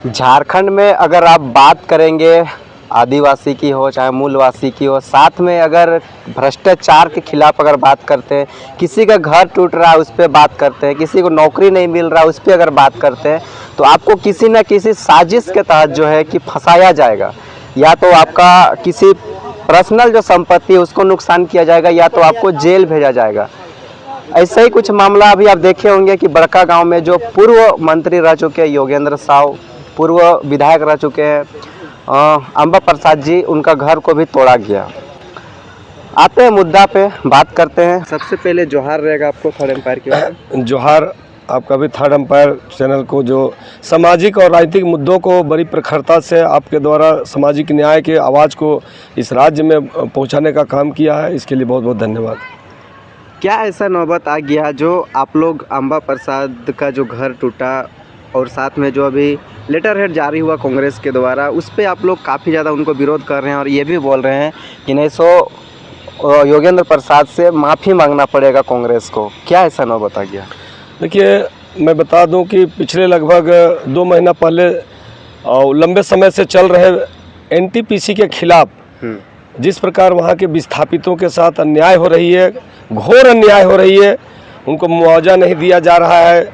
झारखंड में अगर आप बात करेंगे आदिवासी की हो चाहे मूलवासी की हो, साथ में अगर भ्रष्टाचार के खिलाफ अगर बात करते हैं, किसी का घर टूट रहा है उस पर बात करते हैं, किसी को नौकरी नहीं मिल रहा उस पर अगर बात करते हैं, तो आपको किसी न किसी साजिश के तहत जो है कि फंसाया जाएगा। या तो आपका किसी पर्सनल जो संपत्ति है उसको नुकसान किया जाएगा, या तो आपको जेल भेजा जाएगा। ऐसा ही कुछ मामला अभी आप देखे होंगे कि बड़का गांव में जो पूर्व मंत्री रह चुके हैं योगेंद्र साव, पूर्व विधायक रह चुके हैं अंबा प्रसाद जी, उनका घर को भी तोड़ा गया। आते हैं मुद्दा पे, बात करते हैं। सबसे पहले जोहार रहेगा आपको थर्ड एम्पायर की ओर। जोहार आपका भी थर्ड एम्पायर चैनल को, जो सामाजिक और राजनीतिक मुद्दों को बड़ी प्रखरता से आपके द्वारा सामाजिक न्याय के आवाज़ को इस राज्य में पहुंचाने का काम किया है, इसके लिए बहुत बहुत धन्यवाद। क्या ऐसा नौबत आ गया जो आप लोग अंबा प्रसाद का जो घर टूटा और साथ में जो अभी लेटर हेड जारी हुआ कांग्रेस के द्वारा, उस पर आप लोग काफ़ी ज़्यादा उनको विरोध कर रहे हैं और ये भी बोल रहे हैं कि नहीं सो योगेंद्र प्रसाद से माफ़ी मांगना पड़ेगा कांग्रेस को, क्या ऐसा नौबत आ गया? देखिए, मैं बता दूं कि पिछले लगभग 2 महीना पहले लंबे समय से चल रहे एनटीपीसी के खिलाफ जिस प्रकार वहाँ के विस्थापितों के साथ अन्याय हो रही है, घोर अन्याय हो रही है, उनको मुआवजा नहीं दिया जा रहा है,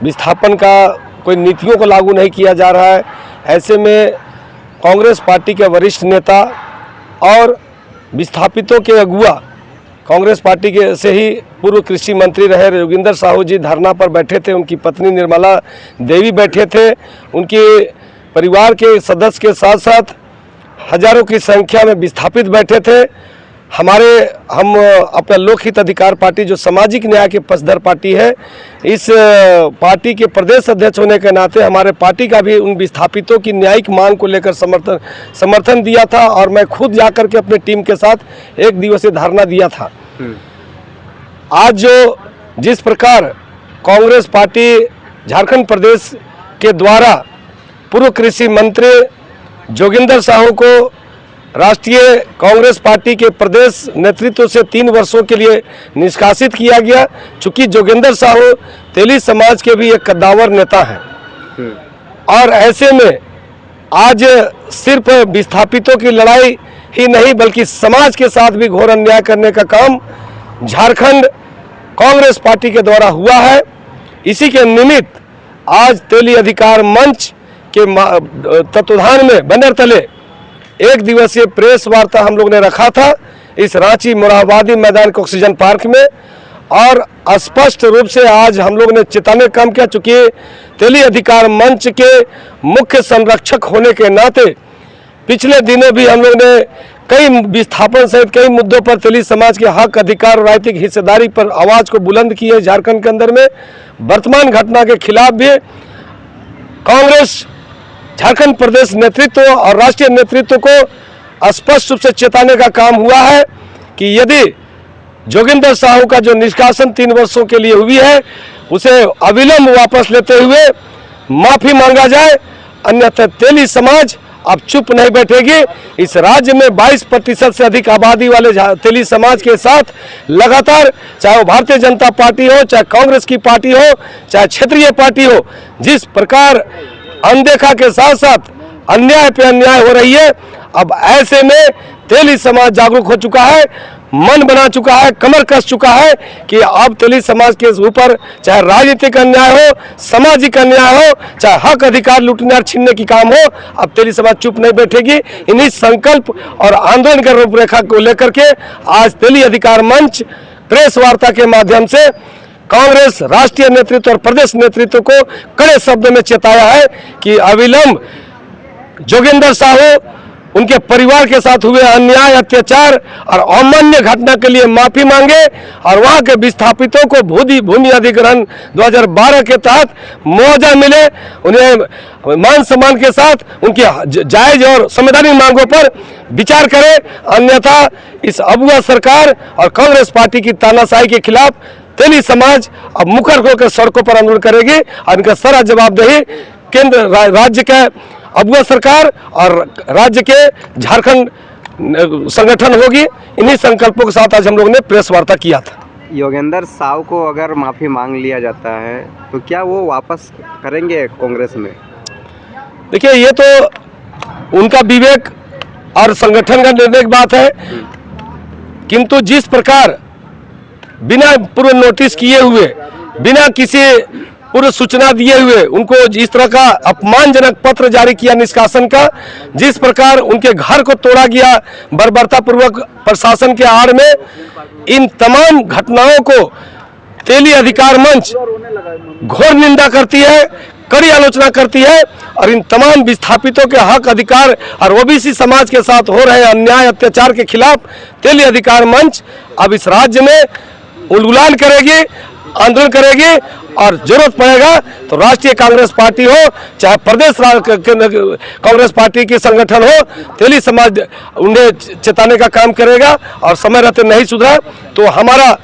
विस्थापन का कोई नीतियों को लागू नहीं किया जा रहा है। ऐसे में कांग्रेस पार्टी के वरिष्ठ नेता और विस्थापितों के अगुआ, कांग्रेस पार्टी के से ही पूर्व कृषि मंत्री रहे योगेंद्र साहू जी धरना पर बैठे थे, उनकी पत्नी निर्मला देवी बैठे थे, उनके परिवार के सदस्य के साथ साथ हजारों की संख्या में विस्थापित बैठे थे। हम अपना लोकहित अधिकार पार्टी जो सामाजिक न्याय के पक्षधर पार्टी है, इस पार्टी के प्रदेश अध्यक्ष होने के नाते हमारे पार्टी का भी उन विस्थापितों की न्यायिक मांग को लेकर समर्थन दिया था और मैं खुद जाकर के अपने टीम के साथ 1 दिवसीय धरना दिया था। आज जो जिस प्रकार कांग्रेस पार्टी झारखंड प्रदेश के द्वारा पूर्व कृषि मंत्री जोगिंदर साहू को राष्ट्रीय कांग्रेस पार्टी के प्रदेश नेतृत्व से 3 वर्षों के लिए निष्कासित किया गया, चूंकि जोगिंदर साहू तेली समाज के भी एक कद्दावर नेता हैं और ऐसे में आज सिर्फ विस्थापितों की लड़ाई ही नहीं बल्कि समाज के साथ भी घोर अन्याय करने का काम झारखंड कांग्रेस पार्टी के द्वारा हुआ है। इसी के निमित्त आज तेली अधिकार मंच के तत्वाधान में बैनर तले 1 दिवसीय प्रेस वार्ता हम लोग ने रखा था इस रांची मोरहाबादी मैदान के ऑक्सीजन पार्क में, और स्पष्ट रूप से आज हम लोग ने चेताने काम किया, चूंकि तेली अधिकार मंच के मुख्य संरक्षक होने के नाते पिछले दिनों भी हम लोग ने कई विस्थापन सहित कई मुद्दों पर तेली समाज के हक, अधिकार और राजनीतिक हिस्सेदारी पर आवाज को बुलंद की है झारखंड के अंदर में। वर्तमान घटना के खिलाफ भी कांग्रेस झारखंड प्रदेश नेतृत्व और राष्ट्रीय नेतृत्व को स्पष्ट रूप से चेताने का काम हुआ है कि यदि जोगिंदर साहू का जो निष्कासन 3 वर्षों के लिए हुई है उसे अविलंब वापस लेते हुए माफी मांगा जाए, अन्यथा तेली समाज अब चुप नहीं बैठेगी। इस राज्य में 22% से अधिक आबादी वाले तेली समाज के साथ लगातार, चाहे वो भारतीय जनता पार्टी हो, चाहे कांग्रेस की पार्टी हो, चाहे क्षेत्रीय पार्टी हो, जिस प्रकार अनदेखा के साथ साथ अन्याय पे अन्याय हो रही है, अब ऐसे में तेली समाज जागरूक हो चुका है, मन बना चुका है, कमर कस चुका है कि अब तेली समाज के ऊपर चाहे राजनीतिक अन्याय हो, सामाजिक अन्याय हो, चाहे हक अधिकार लूटने और छीनने की काम हो, अब तेली समाज चुप नहीं बैठेगी। इन्हीं संकल्प और आंदोलन की रूपरेखा को लेकर के आज तेली अधिकार मंच प्रेस वार्ता के माध्यम से कांग्रेस राष्ट्रीय नेतृत्व और प्रदेश नेतृत्व को कड़े शब्दों में चेताया है कि अविलंब जोगिंदर साहू, उनके परिवार के साथ हुए अन्याय, अत्याचार और अमान्य घटना के लिए माफी मांगे और वहां के विस्थापितों को भूमि अधिग्रहण 2012 के तहत मुआवजा मिले, उन्हें मान सम्मान के साथ उनकी जायज और संवैधानिक मांगों पर विचार करे, अन्यथा इस अगुआ सरकार और कांग्रेस पार्टी की तानाशाही के खिलाफ तेली समाज अब मुखर होकर सड़कों पर आंदोलन करेगी और इनका सारा जवाबदेही केंद्र राज्य के अगुआ सरकार और राज्य के झारखंड संगठन होगी। इन्हीं संकल्पों के साथ आज हम लोग ने प्रेस वार्ता किया था। योगेंद्र साव को अगर माफ़ी मांग लिया जाता है तो क्या वो वापस करेंगे कांग्रेस में? देखिए, ये तो उनका विवेक और संगठन का निर्णय की बात है, किंतु जिस प्रकार बिना पूर्व नोटिस किए हुए, बिना किसी पूर्व सूचना दिए हुए उनको इस तरह का अपमानजनक पत्र जारी किया निष्कासन का, जिस प्रकार उनके घर को तोड़ा गया बर्बरतापूर्वक प्रशासन के आड़ में, इन तमाम घटनाओं को तेली अधिकार मंच घोर निंदा करती है, कड़ी आलोचना करती है और इन तमाम विस्थापितों के हक अधिकार और ओबीसी समाज के साथ हो रहे अन्याय अत्याचार के खिलाफ तेली अधिकार मंच अब इस राज्य में उलगुलान करेगी, आंदोलन करेगी और जरूरत पड़ेगा तो राष्ट्रीय कांग्रेस पार्टी हो चाहे प्रदेश कांग्रेस पार्टी की संगठन हो, तेली समाज उन्हें चेताने का काम करेगा और समय रहते नहीं सुधरा तो हमारा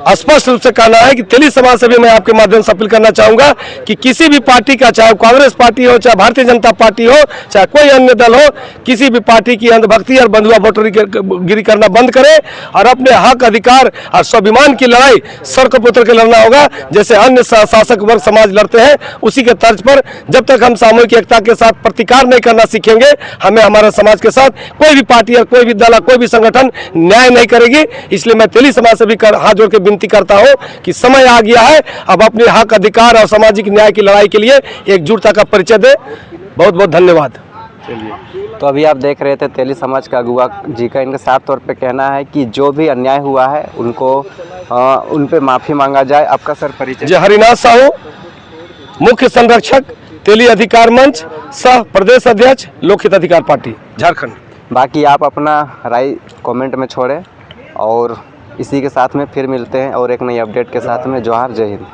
स्पष्ट रूप से कहना है कि तेली समाज से भी मैं आपके माध्यम से अपील करना चाहूंगा कि किसी भी पार्टी का, चाहे कांग्रेस पार्टी हो, चाहे भारतीय जनता पार्टी हो, चाहे कोई अन्य दल हो, किसी भी पार्टी की अंधभक्ति और बंधुआ वोटरगिरी करना बंद करे और अपने हक अधिकार और स्वाभिमान की लड़ाई सर को पुत्र के लड़ना होगा, जैसे अन्य शासक वर्ग समाज लड़ते हैं उसी के तर्ज पर। जब तक हम सामूहिक एकता के साथ प्रतिकार नहीं करना सीखेंगे, हमें हमारे समाज के साथ कोई भी पार्टी या कोई भी दल या कोई भी संगठन न्याय नहीं करेगी। इसलिए मैं तेली समाज से भी हाथ जोड़ के विनती करता हूं कि समय आ गया है, अब अपने हक अधिकार और सामाजिक न्याय की लड़ाई के लिए एकजुटता का परिचय दे। बहुत बहुत धन्यवाद। तो अभी आप देख रहे थे तेली समाज का अगुआ जी का इनका साफ तौर पे कहना है कि जो भी अन्याय हुआ है उनको उन पे माफ़ी मांगा जाए। आपका सर परिचय? जय हरिनाथ साहू, मुख्य संरक्षक तेली अधिकार मंच, सह प्रदेश अध्यक्ष लोकहित अधिकार पार्टी झारखंड। बाकी आप अपना राय कमेंट में छोड़ें और इसी के साथ में फिर मिलते हैं और एक नई अपडेट के साथ में। जोहार, जय हिंद।